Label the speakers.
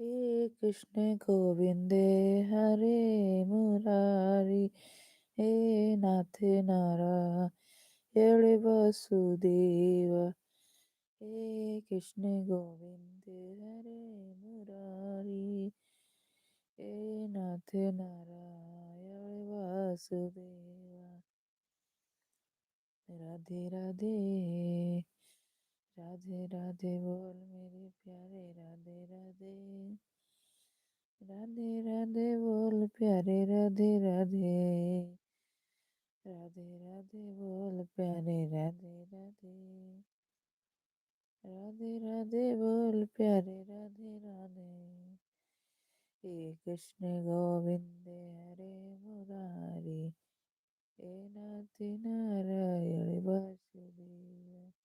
Speaker 1: हे कृष्ण गोविंदे हरे मुरारी हे नाथ नारायण वासुदेव हे कृष्ण गोविंदे हरे मुरारी हे नाथ नारायण वासुदेव। राधे राधे राधे राधे बोल मेरे प्यारे राधे राधे राधे राधे बोल प्यारे राधे राधे राधे राधे बोल प्यारे राधे राधे राधे राधे बोल प्यारे राधे राधे हे कृष्ण गोविंद हरे मुरारी हे नाथ नारायण वासुदेव।